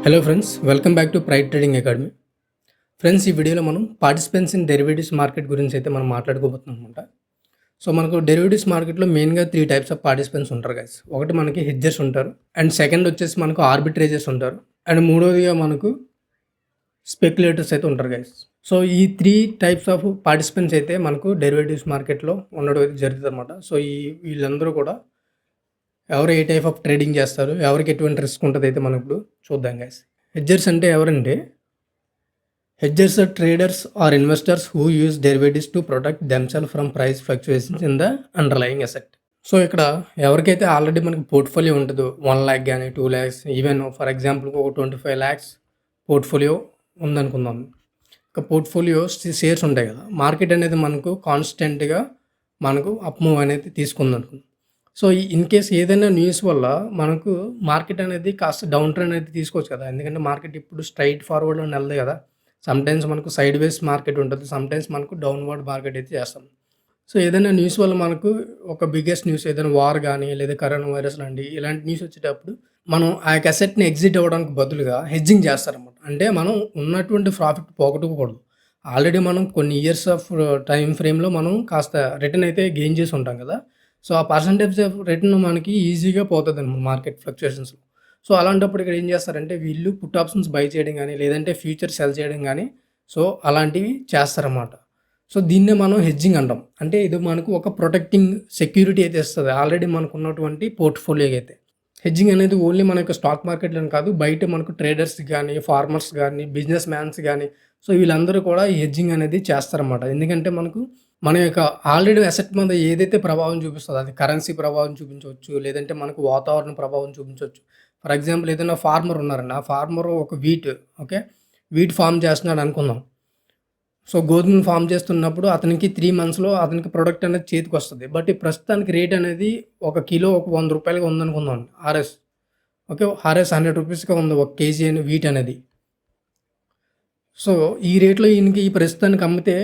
Hello friends, welcome back to pride trading academy. Friends, ఈ వీడియోలో మనం పార్టిసిపెంట్స్ ఇన్ డెరివేటివ్స్ మార్కెట్ గురించి అయితే మనం మాట్లాడుకోబోతున్నాం అనమాట. సో మనకు డెరివేటివ్స్ మార్కెట్లో మెయిన్గా 3 టైప్స్ ఆఫ్ పార్టిసిపెంట్స్ ఉంటారు గైస్. ఒకటి మనకి హెడ్జర్స్ ఉంటారు, అండ్ సెకండ్ వచ్చేసి మనకు ఆర్బిట్రేజర్స్ ఉంటారు, అండ్ మూడోదిగా మనకు స్పెక్యులేటర్స్ అయితే ఉంటారు గైస్. సో ఈ 3 టైప్స్ ఆఫ్ పార్టిసిపెంట్స్ అయితే మనకు డెరివేటివ్స్ మార్కెట్లో ఉండడం అయితే జరుగుతుంది అనమాట. సో వీళ్ళందరూ కూడా ఎవరు ఏ టైప్ ఆఫ్ ట్రేడింగ్ చేస్తారు, ఎవరికి ఎటువంటి రిస్క్ ఉంటుంది అయితే మనం ఇప్పుడు చూద్దాం గైస్. హెడ్జర్స్ అంటే ఎవరంటే, hedgers are traders or investors who use derivatives to protect themself from price fluctuations in the underlying asset. So ఇక్కడ ఎవరికైతే ఆల్రెడీ మనకి పోర్ట్ఫోలియో ఉంటుందో 1 lakh కానీ 2 lakhs, ఈవెన్ ఫర్ ఎగ్జాంపుల్ ఒక 25 lakhs పోర్ట్ఫోలియో ఉందనుకుందాం. ఒక పోర్ట్ఫోలియో షేర్స్ ఉంటాయి కదా, మార్కెట్ అనేది మనకు కాన్స్టెంట్గా మనకు అప్ మూవ్ అనేది తీసుకుందనుకుందాం. సో ఇన్ కేస్ ఏదైనా న్యూస్ వల్ల మనకు మార్కెట్ అనేది కాస్త డౌన్ ట్రెండ్ అనేది తీసుకోవచ్చు కదా, ఎందుకంటే మార్కెట్ ఇప్పుడు స్ట్రైట్ ఫార్వర్డ్లో నెలదు కదా. సమ్టైమ్స్ మనకు సైడ్ వేస్ మార్కెట్ ఉంటుంది, సమ్టైమ్స్ మనకు డౌన్వర్డ్ మార్కెట్ అయితే చేస్తాం. సో ఏదైనా న్యూస్ వల్ల మనకు ఒక బిగ్గెస్ట్ న్యూస్, ఏదైనా వార్ కానీ లేదా కరోనా వైరస్ లాంటి ఇలాంటి న్యూస్ వచ్చేటప్పుడు మనం ఆ యొక్క అసెట్ని ఎగ్జిట్ అవ్వడానికి బదులుగా హెడ్జింగ్ చేస్తారన్నమాట. అంటే మనం ఉన్నటువంటి ప్రాఫిట్ పోగొట్టుకోకూడదు. ఆల్రెడీ మనం కొన్ని ఇయర్స్ ఆఫ్ టైం ఫ్రేమ్లో మనం కాస్త రిటర్న్ అయితే గెయిన్ చేసి ఉంటాం కదా. సో ఆ పర్సంటేజ్ ఆఫ్ రిటర్న్ మనకి ఈజీగా పోతుంది అనమాట మార్కెట్ ఫ్లక్చుయేషన్స్లో. సో అలాంటప్పుడు ఇక్కడ ఏం చేస్తారంటే వీళ్ళు పుట్ ఆప్షన్స్ బై చేయడం కానీ లేదంటే ఫ్యూచర్ సెల్ చేయడం కానీ సో అలాంటివి చేస్తారన్నమాట. సో దీన్నే మనం హెడ్జింగ్ అంటాం. అంటే ఇది మనకు ఒక ప్రొటెక్టింగ్ సెక్యూరిటీ అయితే ఇస్తుంది ఆల్రెడీ మనకు ఉన్నటువంటి పోర్ట్ఫోలియోకి అయితే. హెడ్జింగ్ అనేది ఓన్లీ మన యొక్క స్టాక్ మార్కెట్లోనే కాదు, బయట మనకు ట్రేడర్స్ కానీ ఫార్మర్స్ కానీ బిజినెస్ మ్యాన్స్ కానీ సో వీళ్ళందరూ కూడా ఈ హెడ్జింగ్ అనేది చేస్తారన్నమాట. ఎందుకంటే మనకు మన యొక్క ఆల్రెడీ అసెట్ మీద ఏదైతే ప్రభావం చూపిస్తుందో అది కరెన్సీ ప్రభావం చూపించవచ్చు, లేదంటే మనకు వాతావరణ ప్రభావం చూపించవచ్చు. ఫర్ ఎగ్జాంపుల్ ఏదైనా ఫార్మర్ ఉన్నారండి, ఆ ఫార్మర్ ఒక వీట్ ఫామ్ చేస్తున్నాడు అనుకుందాం. సో గోధుమలు ఫామ్ చేస్తున్నప్పుడు అతనికి 3 monthsలో అతనికి ప్రొడక్ట్ అనేది చేతికి వస్తుంది. బట్ ఈ ప్రస్తుతానికి రేట్ అనేది ఒక కిలో ఒక 100 రూపాయలుగా ఉందనుకుందాం. ఆర్ఎస్ ఆర్ఎస్ 100 రూపీస్గా ఉంది ఒక కేజీ అని వీట్ అనేది. సో ఈ రేట్లో ఈయనకి ఈ ప్రస్తుతానికి అమ్మితే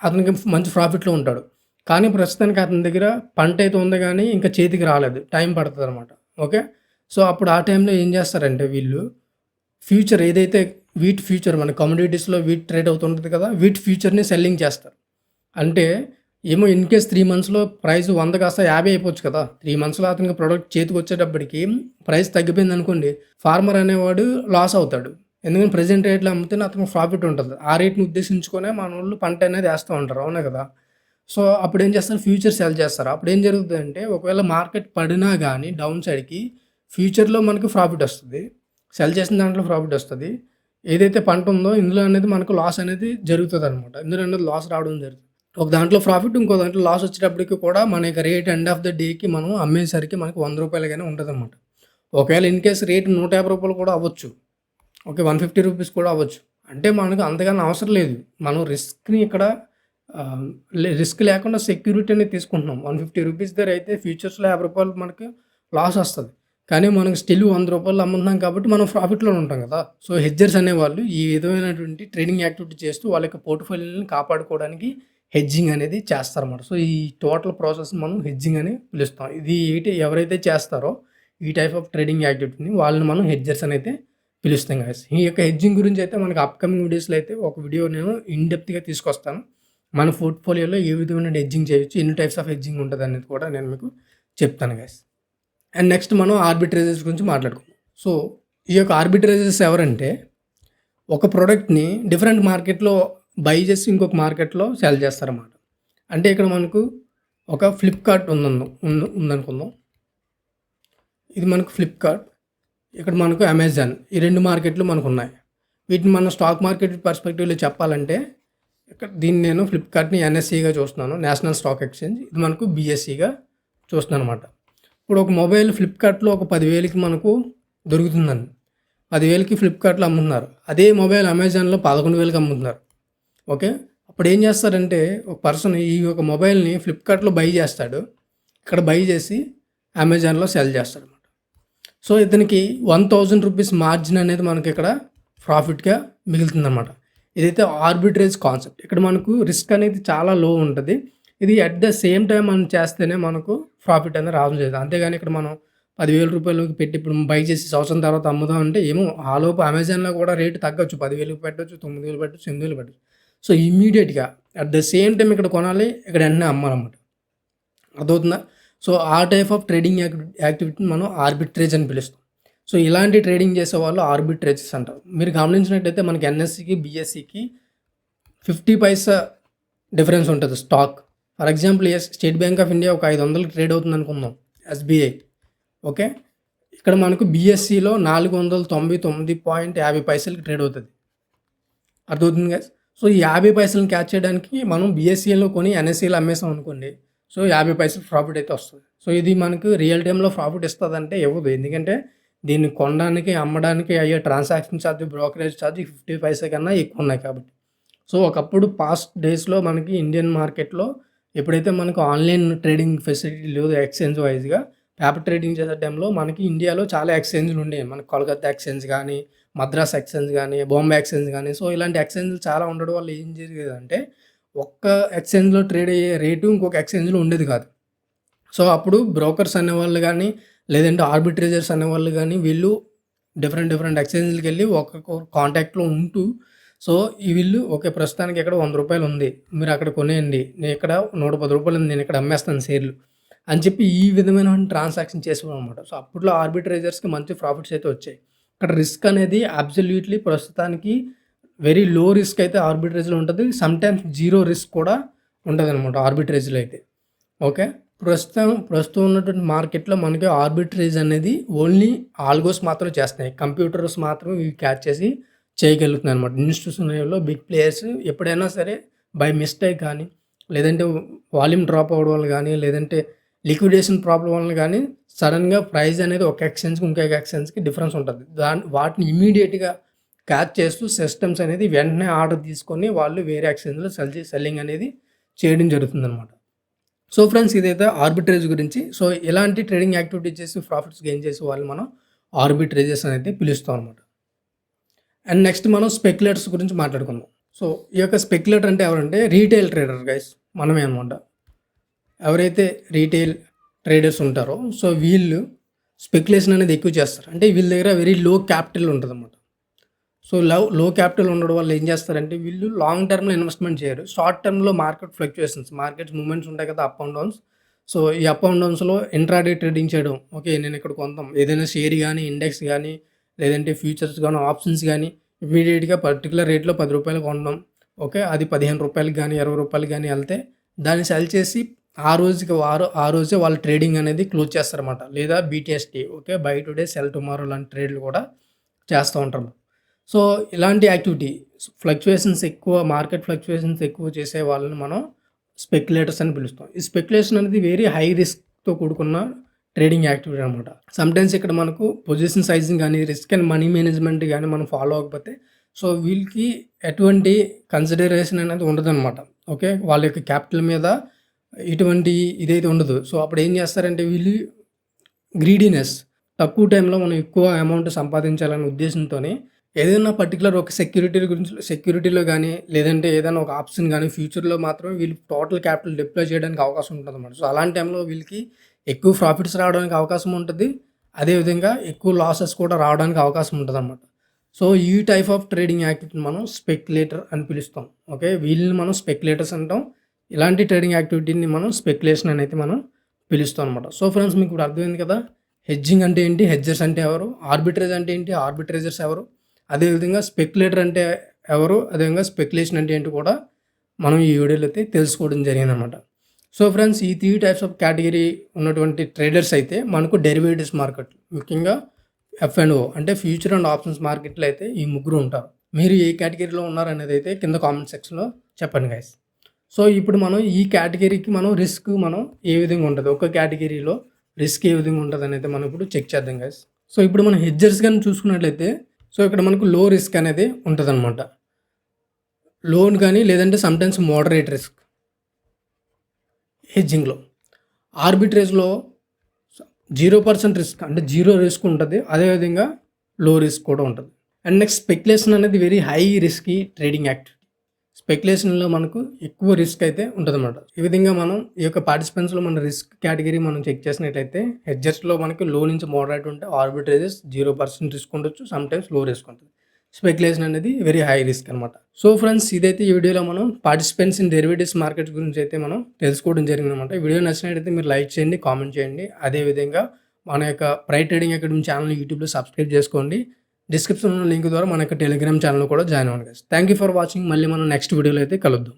అతనికి మంచి ప్రాఫిట్లో ఉంటాడు. కానీ ప్రస్తుతానికి అతని దగ్గర పంట అయితే ఉంది కానీ ఇంకా చేతికి రాలేదు, టైం పడుతుంది అనమాట. ఓకే, సో అప్పుడు ఆ టైంలో ఏం చేస్తారంటే వీళ్ళు ఫ్యూచర్ ఏదైతే వీట్ ఫ్యూచర్ మన కమోడిటీస్లో వీట్ ట్రేడ్ అవుతుంటుంది కదా, వీట్ ఫ్యూచర్ని సెల్లింగ్ చేస్తారు. అంటే ఏమో ఇన్ కేస్ 3 monthsలో ప్రైస్ 100 కాస్త 50 అయిపోవచ్చు కదా. 3 monthsలో అతనికి ప్రోడక్ట్ చేతికి వచ్చేటప్పటికి ప్రైస్ తగ్గిపోయింది అనుకోండి, ఫార్మర్ అనేవాడు లాస్ అవుతాడు. ఎందుకంటే ప్రెజెంట్ రేట్లో అమ్మితేనే అతనికి ప్రాఫిట్ ఉంటుంది. ఆ రేట్ని ఉద్దేశించుకునే మన వాళ్ళు పంట అనేది వేస్తూ ఉంటారు, అవునా కదా. సో అప్పుడు ఏం చేస్తారు, ఫ్యూచర్ సెల్ చేస్తారు. అప్పుడు ఏం జరుగుతుందంటే ఒకవేళ మార్కెట్ పడినా కానీ డౌన్ సైడ్కి ఫ్యూచర్లో మనకు ప్రాఫిట్ వస్తుంది, సెల్ చేసిన దాంట్లో ప్రాఫిట్ వస్తుంది. ఏదైతే పంట ఉందో ఇందులో అనేది మనకు లాస్ అనేది జరుగుతుంది అనమాట. ఇందులో అనేది లాస్ రావడం జరుగుతుంది. ఒక దాంట్లో ప్రాఫిట్, ఇంకో దాంట్లో లాస్ వచ్చేటప్పటికి కూడా మన యొక్క రేట్ ఎండ్ ఆఫ్ ద డేకి మనం అమ్మేసరికి మనకు 100 రూపాయలుగానే ఉంటుంది అనమాట. ఒకవేళ ఇన్ కేసు రేటు 150 రూపాయలు కూడా అవ్వచ్చు, ఓకే 150 రూపీస్ కూడా అవ్వచ్చు. అంటే మనకు అంతగానో అవసరం లేదు. మనం రిస్క్ని ఇక్కడ రిస్క్ లేకుండా సెక్యూరిటీ అనేది తీసుకుంటున్నాం. 150 రూపీస్ దగ్గర అయితే ఫ్యూచర్స్లో 50 రూపాయలు మనకి లాస్ వస్తుంది. కానీ మనకు స్టిల్ 100 రూపాయలు అమ్ముతున్నాం కాబట్టి మనం ప్రాఫిట్లో ఉంటాం కదా. సో హెడ్జర్స్ అనేవాళ్ళు ఈ విధమైనటువంటి ట్రేడింగ్ యాక్టివిటీ చేస్తూ వాళ్ళ యొక్క పోర్ట్ఫోలియోని కాపాడుకోవడానికి హెడ్జింగ్ అనేది చేస్తారన్నమాట. సో ఈ టోటల్ ప్రాసెస్ మనం హెడ్జింగ్ అని పిలుస్తాం. ఇది ఎవరైతే చేస్తారో ఈ టైప్ ఆఫ్ ట్రేడింగ్ యాక్టివిటీని వాళ్ళని మనం హెడ్జర్స్ అని అయితే పిలుస్తాం గైస్. ఈ యొక్క హెడ్జింగ్ గురించి అయితే మనకు అప్కమింగ్ వీడియోస్లో అయితే ఒక వీడియో నేను ఇన్డెప్త్గా తీసుకొస్తాను. మన పోర్ట్ఫోలియోలో ఏ విధమైన హెడ్జింగ్ చేయొచ్చు, ఎన్ని టైప్స్ ఆఫ్ హెడ్జింగ్ ఉంటుంది అనేది కూడా నేను మీకు చెప్తాను గైస్. అండ్ నెక్స్ట్ మనం ఆర్బిట్రేజర్స్ గురించి మాట్లాడుకుందాం. సో ఈ యొక్క ఆర్బిట్రేజర్స్ ఎవరంటే ఒక ప్రోడక్ట్ని డిఫరెంట్ మార్కెట్లో బై చేసి ఇంకొక మార్కెట్లో సెల్ చేస్తారన్నమాట. అంటే ఇక్కడ మనకు ఒక ఫ్లిప్కార్ట్ ఉందనుకుందాం. ఇది మనకు ఫ్లిప్కార్ట్, ఇక్కడ మనకు అమెజాన్, ఈ 2 మార్కెట్లు మనకు ఉన్నాయి. వీటిని మనం స్టాక్ మార్కెట్ పర్స్పెక్టివ్లో చెప్పాలంటే ఇక్కడ దీన్ని నేను ఫ్లిప్కార్ట్ని ఎన్ఎస్సిగా చూస్తున్నాను, నేషనల్ స్టాక్ ఎక్స్చేంజ్. ఇది మనకు బిఎస్సిగా చూస్తున్నాను అనమాట. ఇప్పుడు ఒక మొబైల్ ఫ్లిప్కార్ట్లో ఒక 10,000కి మనకు దొరుకుతుందండి. 10,000కి ఫ్లిప్కార్ట్లో అమ్ముతున్నారు. అదే మొబైల్ అమెజాన్లో 11,000కి అమ్ముతున్నారు. ఓకే, అప్పుడు ఏం చేస్తారంటే ఒక పర్సన్ ఈ యొక్క మొబైల్ని ఫ్లిప్కార్ట్లో బై చేస్తాడు, ఇక్కడ బై చేసి అమెజాన్లో సెల్ చేస్తాడు అనమాట. సో ఇతనికి 1000 రూపీస్ మార్జిన్ అనేది మనకి ఇక్కడ ప్రాఫిట్గా మిగులుతుందన్నమాట. ఇదైతే ఆర్బిట్రేజ్ కాన్సెప్ట్. ఇక్కడ మనకు రిస్క్ అనేది చాలా లో ఉంటుంది. ఇది అట్ ద సేమ్ టైం మనం చేస్తేనే మనకు ప్రాఫిట్ అనేది రావడం లేదు. అంతేగాని ఇక్కడ మనం రూ. 10,000 పెట్టి ఇప్పుడు బై చేసి సంవత్సరం తర్వాత అమ్ముదాం అంటే ఏమో ఆలోపు అమెజాన్‌లో కూడా రేట్ తగ్గొచ్చు. 10,000 పెట్టొచ్చు, 9,000 పెట్టొచ్చు, 8,000 పెట్టొచ్చు. సో, ఇమ్మీడియేట్‌గా అట్ ద సేమ్ టైమ్ ఇక్కడ కొనాలి, ఇక్కడ వెంటనే అమ్మాలన్నమాట. అర్థమవుతుందా? సో, ఆ టైప్ ఆఫ్ ట్రేడింగ్ యాక్టివిటీని మనం ఆర్బిట్రేజ్ అని పిలుస్తాం. సో, ఇలాంటి ట్రేడింగ్ చేసేవాళ్ళు ఆర్బిట్రేజర్స్ అంటారు. మీరు గమనించినట్టయితే మనకి ఎన్ఎస్సికి, బీఎస్సికి 50 పైసా డిఫరెన్స్ ఉంటుంది stock. For example state bank of India ఒక 500కి ట్రేడ్ అవుతుంది అనుకుందాం, ఎస్బీఐ. ఓకే, ఇక్కడ మనకు బీఎస్సిలో 499.50 పైసలకి ట్రేడ్ అవుతుంది. అర్థమవుతుంది గైస్. సో, ఈ 50 పైసలను క్యాచ్ చేయడానికి మనం బీఎస్సీలో కొని ఎన్ఎస్సీలో అమ్మేసాం అనుకోండి, సో 50 పైసలు ప్రాఫిట్ అయితే వస్తుంది. సో, ఇది మనకు రియల్ టైంలో ప్రాఫిట్ ఇస్తుందంటే ఇవ్వదు. ఎందుకంటే దీన్ని కొనడానికి, అమ్మడానికి అయ్యే ట్రాన్సాక్షన్ ఛార్జ్, బ్రోకరేజ్ ఛార్జ్ 50 పైసా కన్నా ఎక్కువ ఉన్నాయి కాబట్టి. సో, ఒకప్పుడు పాస్ట్ డేస్లో మనకి ఇండియన్ మార్కెట్లో ఎప్పుడైతే మనకు ఆన్లైన్ ట్రేడింగ్ ఫెసిలిటీ లేదు ఎక్స్చేంజ్ వైజ్గా, పేపర్ ట్రేడింగ్ చేసే టైంలో మనకి ఇండియాలో చాలా ఎక్స్చేంజ్లు ఉండేవి. మనకి కోల్కతా ఎక్స్చేంజ్ కానీ, మద్రాస్ ఎక్స్చేంజ్ కానీ, బాంబే ఎక్స్చేంజ్ కానీ. సో, ఇలాంటి ఎక్స్చేంజ్లు చాలా ఉండడం వల్ల ఏం జరిగేదంటే ఒక్క ఎక్స్చేంజ్లో ట్రేడ్ అయ్యే రేటు ఇంకొక ఎక్స్చేంజ్లో ఉండేది కాదు. సో, అప్పుడు బ్రోకర్స్ అనేవాళ్ళు కానీ, లేదంటే ఆర్బిట్రేజర్స్ అనేవాళ్ళు కానీ, వీళ్ళు డిఫరెంట్ ఎక్స్చేంజ్లకి వెళ్ళి ఒక్కొక్క కాంటాక్ట్లో ఉంటూ, సో, ఈ వీళ్ళు ఓకే ప్రస్తుతానికి ఇక్కడ రూ. 100 ఉంది, మీరు అక్కడ కొనేయండి, నేను ఇక్కడ రూ. 110 ఉంది, నేను ఇక్కడ అమ్మేస్తాను షేర్లు అని చెప్పి ఈ విధమైన ట్రాన్సాక్షన్ చేసేవాళ్ళం అనమాట. సో, అప్పట్లో ఆర్బిట్రేజర్స్కి మంచి ప్రాఫిట్స్ అయితే వచ్చాయి. ఇక్కడ రిస్క్ అనేది అబ్సల్యూట్లీ ప్రస్తుతానికి వెరీ లో రిస్క్ అయితే ఆర్బిట్రేజ్లో ఉంటుంది. సమ్టైమ్స్ జీరో రిస్క్ కూడా ఉంటుంది అనమాట ఆర్బిట్రేజ్లో అయితే. ఓకే, ప్రస్తుతం ఉన్నటువంటి మార్కెట్లో మనకి ఆర్బిట్రేజ్ అనేది ఓన్లీ ఆల్గోస్ మాత్రం చేస్తున్నాయి, కంప్యూటర్స్ మాత్రం ఇవి క్యాచ్ చేసి చేయగలుగుతున్నాయి అనమాట. ఇన్స్టిట్యూషన్ లెవెల్లో బిగ్ ప్లేయర్స్ ఎప్పుడైనా సరే బై మిస్టేక్ కానీ, లేదంటే వాల్యూమ్ డ్రాప్ అవ్వడం వల్ల కానీ, లేదంటే లిక్విడేషన్ ప్రాబ్లం వల్ల కానీ సడన్గా ప్రైస్ అనేది ఒక ఎక్స్చేంజ్కి ఇంకొక ఎక్స్చేంజ్కి డిఫరెన్స్ ఉంటుంది. వాటిని ఇమీడియట్గా క్యాచ్ చేస్తూ సిస్టమ్స్ అనేది వెంటనే ఆర్డర్ తీసుకొని వాళ్ళు వేరే ఎక్స్చేంజ్లో సెల్లింగ్ అనేది చేయడం జరుగుతుందన్నమాట. సో ఫ్రెండ్స్, ఇదైతే ఆర్బిట్రేజ్ గురించి. సో, ఇలాంటి ట్రేడింగ్ యాక్టివిటీ చేసి ప్రాఫిట్స్ గెయిన్ చేసే వాళ్ళు మనం ఆర్బిట్రేజర్స్ అనేది పిలుస్తాం అనమాట. అండ్ నెక్స్ట్ మనం స్పెక్యులేటర్స్ గురించి మాట్లాడుకుందాం. సో, ఈ యొక్క స్పెక్యులేటర్ అంటే ఎవరంటే రీటైల్ ట్రేడర్ గైస్, మనమే అనమాట. ఎవరైతే రీటైల్ ట్రేడర్స్ ఉంటారో సో వీళ్ళు స్పెక్యులేషన్ అనేది ఎక్కువ చేస్తారు. అంటే వీళ్ళ దగ్గర వెరీ లో క్యాపిటల్ ఉంటుంది అన్నమాట. సో లో క్యాపిటల్ ఉండడం వల్ల ఏం చేస్తారంటే వీళ్ళు లాంగ్ టర్మ్లో ఇన్వెస్ట్మెంట్ చేయరు. షార్ట్ టర్మ్లో మార్కెట్ ఫ్లక్చుయేషన్స్, మార్కెట్స్ మూమెంట్స్ ఉంటాయి కదా, అప్ అండ్ డౌన్స్. సో ఈ అప్ అండ్ డౌన్స్లో ఇంట్రాడే ట్రేడింగ్ చేయడం. ఓకే, నేను ఇక్కడ కొందాం ఏదైనా షేర్ కానీ, ఇండెక్స్ కానీ, లేదంటే ఫ్యూచర్స్ కానీ, ఆప్షన్స్ కానీ ఇమీడియట్గా పర్టికులర్ రేట్లో రూ. 10 కొనడం. ఓకే, అది రూ. 15 కానీ, రూ. 20 కానీ వెళ్తే దాన్ని సెల్ చేసి ఆ రోజే వాళ్ళు ట్రేడింగ్ అనేది క్లోజ్ చేస్తారన్నమాట. లేదా బీటీఎస్టీ, okay, by today cell tomorrow లాంటి ట్రేడ్లు కూడా చేస్తూ ఉంటారు. సో ఇలాంటి యాక్టివిటీ ఫ్లక్చుయేషన్స్ ఎక్కువ, మార్కెట్ ఫ్లక్చుయేషన్స్ ఎక్కువ చేసే వాళ్ళని మనం స్పెక్యులేటర్స్ అని పిలుస్తాం. ఈ స్పెక్యులేషన్ అనేది వెరీ హై రిస్క్తో కూడుకున్న ట్రేడింగ్ యాక్టివిటీ అనమాట. సమ్టైమ్స్ ఇక్కడ మనకు పొజిషన్ సైజింగ్ కానీ, రిస్క్ అండ్ మనీ మేనేజ్మెంట్ కానీ మనం ఫాలో అవ్వకపోతే సో వీళ్ళకి ఎటువంటి కన్సిడరేషన్ అనేది ఉండదన్నమాట. ఓకే, వాళ్ళ యొక్క క్యాపిటల్ మీద ఇటువంటి ఇదైతే ఉండదు. సో అప్పుడు ఏం చేస్తారంటే వీళ్ళు గ్రీడీనెస్, తక్కువ టైంలో మనం ఎక్కువ అమౌంట్ సంపాదించాలనే ఉద్దేశంతోనే ఏదైనా పర్టికులర్ ఒక సెక్యూరిటీలో కానీ, లేదంటే ఏదైనా ఒక ఆప్షన్ కానీ ఫ్యూచర్లో మాత్రం వీళ్ళు టోటల్ క్యాపిటల్ డిప్లాయ్ చేయడానికి అవకాశం ఉంటుంది అన్నమాట. సో అలాంటి టైంలో వీళ్ళకి ఎక్కువ ప్రాఫిట్స్ రావడానికి అవకాశం ఉంటుంది, అదేవిధంగా ఎక్కువ లాసెస్ కూడా రావడానికి అవకాశం ఉంటుంది అన్నమాట. సో ఈ టైప్ ఆఫ్ ట్రేడింగ్ యాక్టివిటీని మనం స్పెక్యులేటర్ అని పిలుస్తాం. ఓకే, వీళ్ళని మనం స్పెక్యులేటర్స్ అంటాం. ఇలాంటి ట్రేడింగ్ యాక్టివిటీని మనం స్పెక్యులేషన్ అనేది మనం పిలుస్తాం అనమాట. సో ఫ్రెండ్స్, మీకు ఇప్పుడు అర్థమైంది కదా హెడ్జింగ్ అంటే ఏంటి, హెడ్జర్స్ అంటే ఎవరు, ఆర్బిట్రేజ్ అంటే ఏంటి, ఆర్బిట్రేజర్స్ ఎవరు, అదేవిధంగా స్పెక్యులేటర్ అంటే ఎవరు, అదేవిధంగా స్పెక్యులేషన్ అంటే ఏంటి కూడా మనం ఈ వీడియోలో అయితే తెలుసుకోవడం జరిగిందనమాట. సో ఫ్రెండ్స్, ఈ 3 టైప్స్ ఆఫ్ కేటగిరీ ఉన్నటువంటి ట్రేడర్స్ అయితే మనకు డెరివేటివ్స్ మార్కెట్, ముఖ్యంగా F&O అంటే ఫ్యూచర్ అండ్ ఆప్షన్స్ మార్కెట్లో అయితే ఈ ముగ్గురు ఉంటారు. మీరు ఏ కేటగిరీలో ఉన్నారనేది అయితే కింద కామెంట్ సెక్షన్లో చెప్పండి గైస్. సో ఇప్పుడు మనం ఈ కేటగిరీకి మనం రిస్క్ మనం ఏ విధంగా ఉంటుంది, ఒక కేటగిరీలో రిస్క్ ఏ విధంగా ఉంటుంది అనేది మనం ఇప్పుడు చెక్ చేద్దాం గైస్. సో ఇప్పుడు మనం హెడ్జర్స్ కానీ చూసుకున్నట్లయితే సో ఇక్కడ మనకు లో రిస్క్ అనేది ఉంటుంది అనమాట. లోన్ కానీ లేదంటే సమ్టైమ్స్ మోడరేట్ రిస్క్ హెడ్జింగ్లో. ఆర్బిట్రేజ్లో 0% రిస్క్ అంటే జీరో రిస్క్ ఉంటుంది, అదేవిధంగా లో రిస్క్ కూడా ఉంటుంది. అండ్ నెక్స్ట్ స్పెక్యులేషన్ అనేది very high risky trading activity. స్పెక్యులేషన్‌లో మనకు ఎక్కువ రిస్క్ అయితే ఉంటదన్నమాట. ఈ విధంగా మనం ఈ యొక్క పార్టిసిపెంట్స్‌లో మన రిస్క్ కేటగిరీ మనం చెక్ చేసినట్లయితే హెడ్జర్స్‌లో మనకి లో నుంచి మోడరేట్ ఉంటే ఆర్బిట్రేజెస్ 0% రిస్క్ ఉండొచ్చు. సమ్‌టైమ్స్ లో రిస్క్ ఉంటది. స్పెక్యులేషన్ అనేది వెరీ హై రిస్క్ అనమాట. సో ఫ్రెండ్స్, ఇదైతే ఈ వీడియోలో మనం పార్టిసిపెంట్స్ ఇన్ డెరివేటివ్స్ మార్కెట్స్ గురించి అయితే మనం తెలుసుకోవడం జరిగిందనమాట. ఈ వీడియో నచ్చినట్లయితే మీరు లైక్ చేయండి, కామెంట్ చేయండి. అదేవిధంగా మన యొక్క ప్రైట్ ట్రేడింగ్ అకాడమీ ఛానల్ యూట్యూబ్‌లో సబ్స్క్రైబ్ చేసుకోండి. డిస్క్రిప్షన్‌లో ఉన్న లింక్ ద్వారా మన యొక్క టెలిగ్రామ్ ఛానల్ కూడా జాయిన్ అవ్వండి guys. Thank you for watching. మళ్ళీ మనం నెక్స్ట్ వీడియోలో అయితే కలుద్దాం.